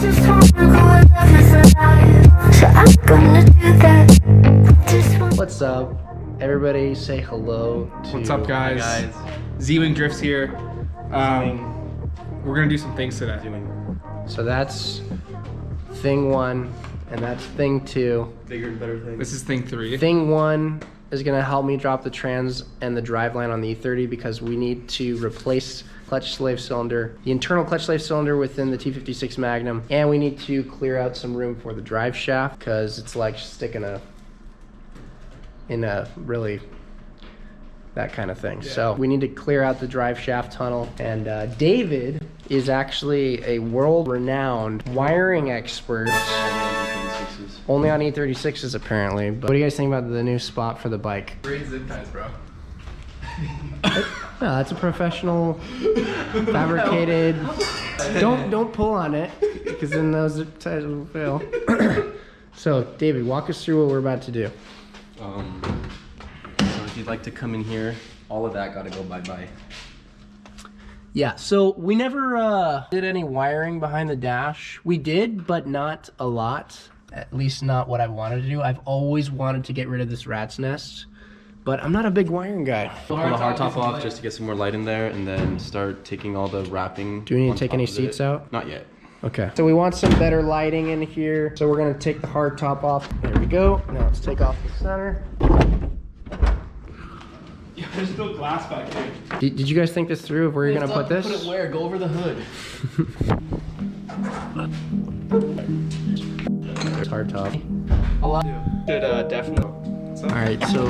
Just wanna go with everything I, so I'm gonna do that. Just wanna. What's up? Everybody say hello to... What's up, guys? Hi, guys. Zwing Drifts here. We're gonna do some things today. So that's thing 1, and that's thing 2. Bigger and better things. This is thing 3. Thing 1 is gonna help me drop the trans and the driveline on the E30 because we need to replace clutch slave cylinder, the internal clutch slave cylinder within the T56 Magnum, and we need to clear out some room for the drive shaft because it's like sticking in a really that kind of thing. Yeah. So we need to clear out the drive shaft tunnel, and David is actually a world-renowned wiring expert. Only on E36s apparently. But what do you guys think about the new spot for the bike? Great zip ties, bro. No, that's a professional fabricated. Don't pull on it because then those zip ties will fail. So David, walk us through what we're about to do. So if you'd like to come in here, all of that gotta go bye-bye. Yeah, so we never did any wiring behind the dash. We did, but not a lot. At least not what I wanted to do. I've always wanted to get rid of this rat's nest, but I'm not a big wiring guy. Pull the hardtop off just to get some more light in there, and then start taking all the wrapping. Do we need to take any seats out? Not yet. Okay. So we want some better lighting in here. So we're gonna take the hard top off. There we go. Now let's take off the center. Yeah, there's no glass back here. Did you guys think this through of where you're gonna put this? Put it where? Go over the hood. There's hard top. A lot. Should definitely. All right, so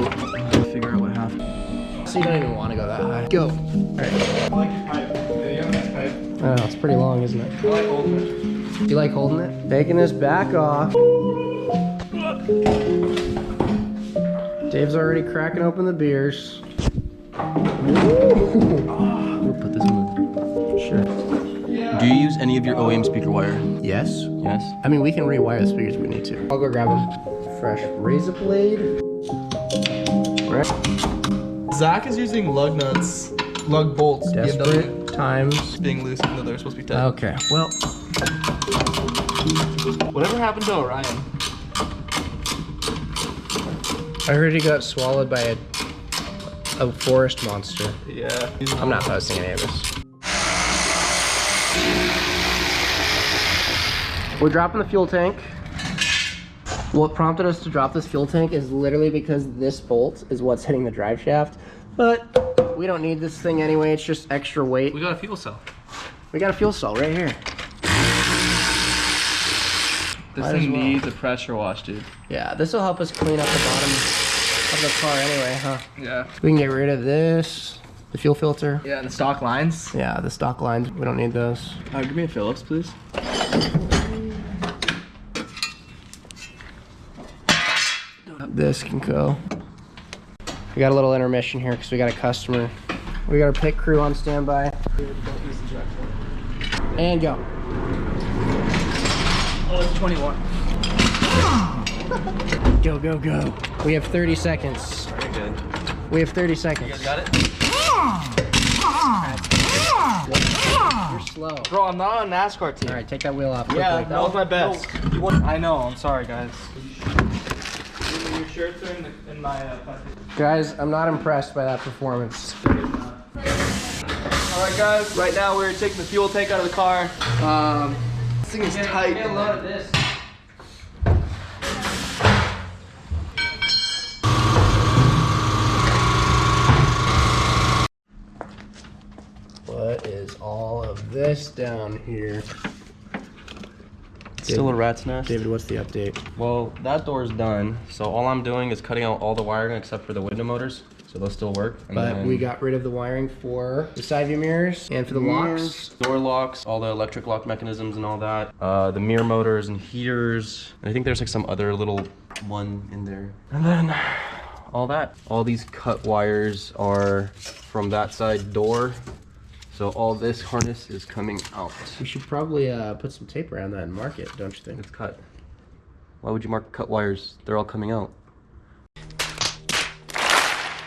Figure out what happened. so you don't even want to go that high. Go. All right. I like your pipe. Yeah, you have a nice pipe. Oh, it's pretty long, isn't it? I like holding it. Do you like holding it? Taking this back off. Dave's already cracking open the beers. We'll put this in the... Sure. Do you use any of your OEM speaker wire? Yes. Yes. I mean, we can rewire the speakers if we need to. I'll go grab them. Fresh razor blade. Right. Zach is using lug nuts, lug bolts. Desperate times. Being loose, even though they're supposed to be tight. Okay, well, Whatever happened to Orion? I heard he got swallowed by a forest monster. Yeah. I'm not posting any of this. We're dropping the fuel tank. What prompted us to drop this fuel tank is literally because this bolt is what's hitting the drive shaft. But we don't need this thing anyway, it's just extra weight. We got a fuel cell. We got a fuel cell right here. This Might thing as well. needs a pressure wash, dude. Yeah, this will help us clean up the bottom of the car anyway, huh? Yeah. We can get rid of this, the fuel filter. Yeah, and the stock lines. Yeah, the stock lines, we don't need those. Give me a Phillips, please. This can go. We got a little intermission here because we got a customer. We got our pit crew on standby. And go. Oh, it's 21. Go, go, go. We have 30 seconds. Very good. We have 30 seconds. You guys got it? You're slow. Bro, I'm not on a NASCAR team. All right, take that wheel off. Yeah, quickly. that was my best. I know, I'm sorry, guys. Your shirts are in my plastic. Guys, I'm not impressed by that performance. Alright guys, right now we're taking the fuel tank out of the car. This thing is tight. Get a load of this. What is all of this down here? Still a rat's nest. David, what's the update? Well, that door's done. So all I'm doing is cutting out all the wiring except for the window motors. So they'll still work. And But then we got rid of the wiring for the side view mirrors and for the locks. door locks, all the electric lock mechanisms and all that. The mirror motors and heaters. And I think there's like some other little one in there. And then all that. All these cut wires are from that side door. So all this harness is coming out. We should probably put some tape around that and mark it, don't you think? It's cut. Why would you mark cut wires? They're all coming out.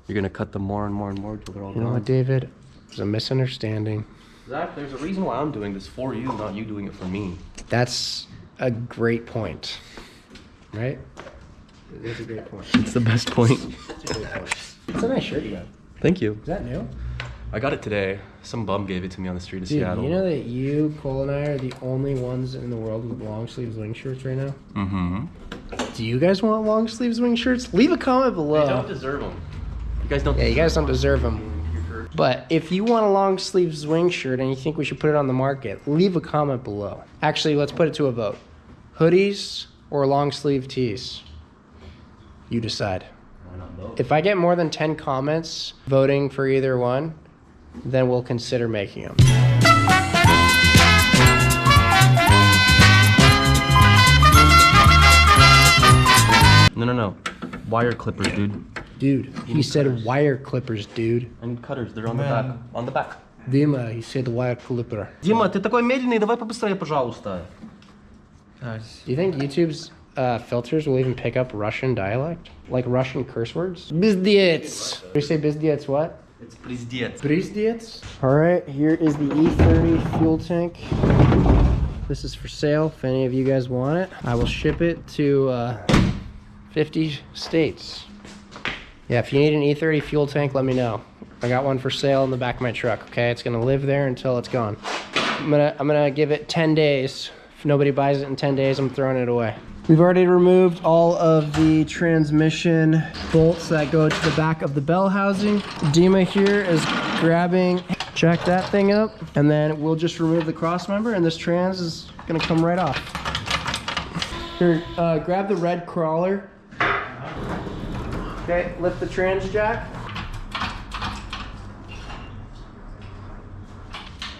You're gonna cut them more and more and more until they're all You know gone. what, David? There's a misunderstanding. Zach, there's a reason why I'm doing this for you, not you doing it for me. That's a great point, right? That's a great point. It's the best point. That's a great point. It's a nice shirt you got. Thank you. Is that new? I got it today. Some bum gave it to me on the street of Dude, Seattle. you know that you, Cole, and I are the only ones in the world with long sleeve Zwing shirts right now? Mm-hmm. Do you guys want long sleeve Zwing shirts? Leave a comment below. You don't deserve them. You guys don't. Yeah, you guys don't deserve them. But if you want a long sleeve Zwing shirt and you think we should put it on the market, leave a comment below. Actually, let's put it to a vote. Hoodies or long sleeve tees? You decide. Why not both? If I get more than 10 comments voting for either one, then we'll consider making them. No. Wire clippers, dude. Dude, he said wire clippers, dude. And cutters, they're on the back. On the back. Dima, he said wire clipper. Дима, ты такой медленный, давай побыстрее, пожалуйста. Do you think YouTube's filters will even pick up Russian dialect? Like Russian curse words? Bizdiets. We say bizdiets what? It's пиздец. Bizdiets. Alright, here is the E30 fuel tank. This is for sale if any of you guys want it. I will ship it to 50 states. Yeah, if you need an E30 fuel tank, let me know. I got one for sale in the back of my truck, okay? It's gonna live there until it's gone. I'm gonna give it 10 days. If nobody buys it in 10 days, I'm throwing it away. We've already removed all of the transmission bolts that go to the back of the bell housing. Dima here is grabbing, jack that thing up, and then we'll just remove the cross member and this trans is gonna come right off. Here, grab the red crawler. Okay, lift the trans jack.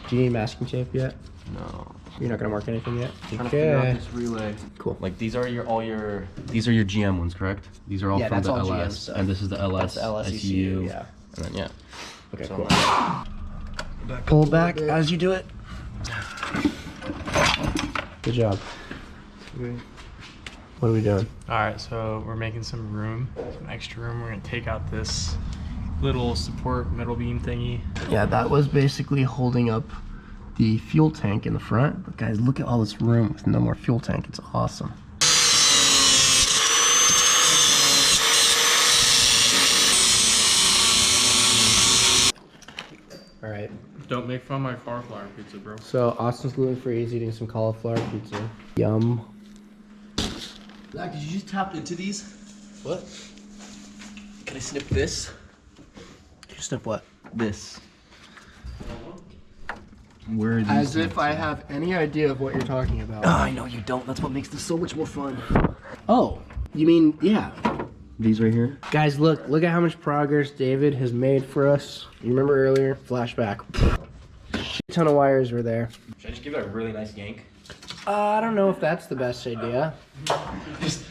Do you need masking tape yet? No. You're not gonna mark anything yet? Trying to figure out this relay. Cool. Like these are your these are your GM ones, correct? These are all Yeah, from that's the all GM LS, stuff. and this is the LS, That's the LS SU, yeah. and then yeah. Okay, So cool. Pull back as you do it. Good job. What are we doing? Alright, so we're making some room, some extra room. We're gonna take out this little support metal beam thingy. Yeah, that was basically holding up the fuel tank in the front. But guys, look at all this room with no more fuel tank. It's awesome. All right. Don't make fun of my cauliflower pizza, bro. So Austin's gluten-free. He's eating some cauliflower pizza. Yum. Zach, did you just tap into these? What? Can I snip this? You snip what? This. Where are these? As if I have any idea of what you're talking about. Oh, I know you don't. That's what makes this so much more fun. Oh, you mean, yeah. These right here? Guys, look at how much progress David has made for us. You remember earlier? Flashback. Shit ton of wires were there. Should I just give it a really nice yank? I don't know if that's the best idea. Just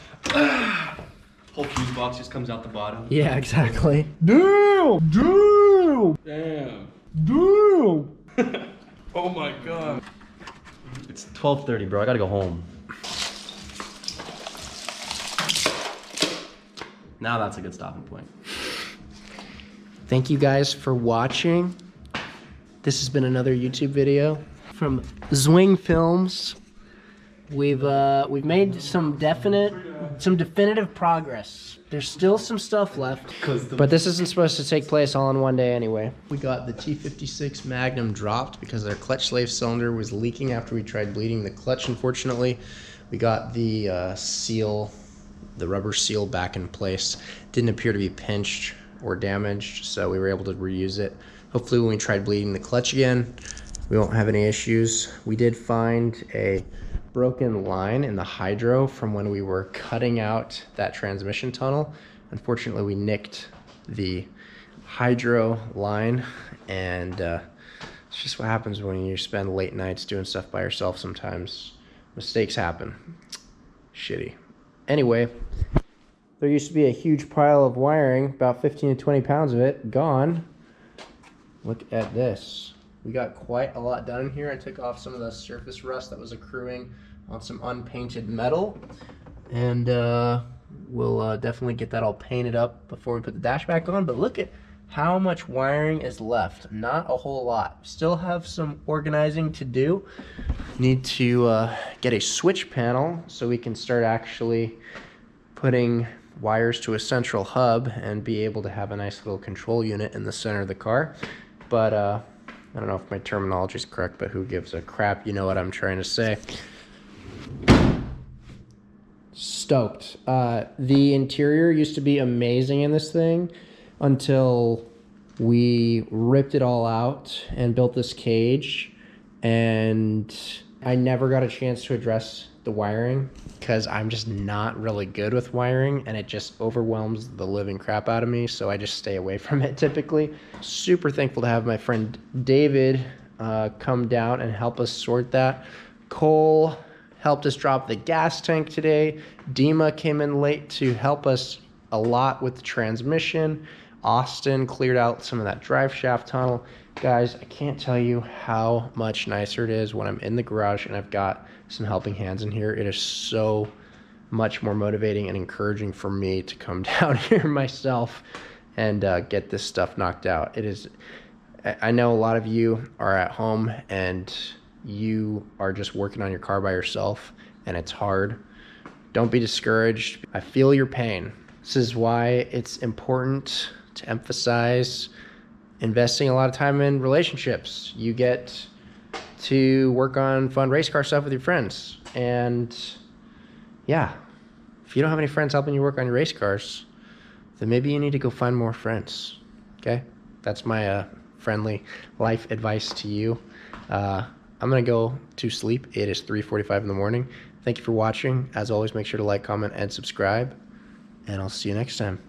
whole fuse box just comes out the bottom. Yeah, exactly. Damn! Damn. Damn! Oh my god. It's 12:30, bro. I gotta go home. Now that's a good stopping point. Thank you guys for watching. This has been another YouTube video from Zwingfilms. We've made some definitive progress. There's still some stuff left, but this isn't supposed to take place all in one day anyway. We got the T56 Magnum dropped because our clutch slave cylinder was leaking after we tried bleeding the clutch, unfortunately. We got the seal, the rubber seal back in place. Didn't appear to be pinched or damaged, so we were able to reuse it. Hopefully when we tried bleeding the clutch again, we won't have any issues. We did find a broken line in the hydro from when we were cutting out that transmission tunnel. Unfortunately, we nicked the hydro line, and it's just what happens when you spend late nights doing stuff by yourself sometimes. Mistakes happen. Shitty. Anyway, there used to be a huge pile of wiring, about 15 to 20 pounds of it, gone. Look at this. We got quite a lot done in here. I took off some of the surface rust that was accruing on some unpainted metal. And we'll definitely get that all painted up before we put the dash back on. But look at how much wiring is left. Not a whole lot. Still have some organizing to do. Need to get a switch panel so we can start actually putting wires to a central hub and be able to have a nice little control unit in the center of the car. But I don't know if my terminology is correct, but who gives a crap? You know what I'm trying to say. Stoked. The interior used to be amazing in this thing until we ripped it all out and built this cage, and I never got a chance to address the wiring because I'm just not really good with wiring, and it just overwhelms the living crap out of me, so I just stay away from it typically. Super thankful to have my friend David come down and help us sort that. Cole helped us drop the gas tank today. Dima came in late to help us a lot with the transmission. Austin cleared out some of that drive shaft tunnel. Guys, I can't tell you how much nicer it is when I'm in the garage and I've got some helping hands in here. It is so much more motivating and encouraging for me to come down here myself and get this stuff knocked out. It is, I know a lot of you are at home and you are just working on your car by yourself and it's hard. Don't be discouraged. I feel your pain. This is why it's important to emphasize investing a lot of time in relationships. You get to work on fun race car stuff with your friends. And yeah, if you don't have any friends helping you work on your race cars, then maybe you need to go find more friends. Okay? That's my friendly life advice to you. I'm gonna go to sleep. It is 3:45 in the morning. Thank you for watching. As always, make sure to like, comment, and subscribe. And I'll see you next time.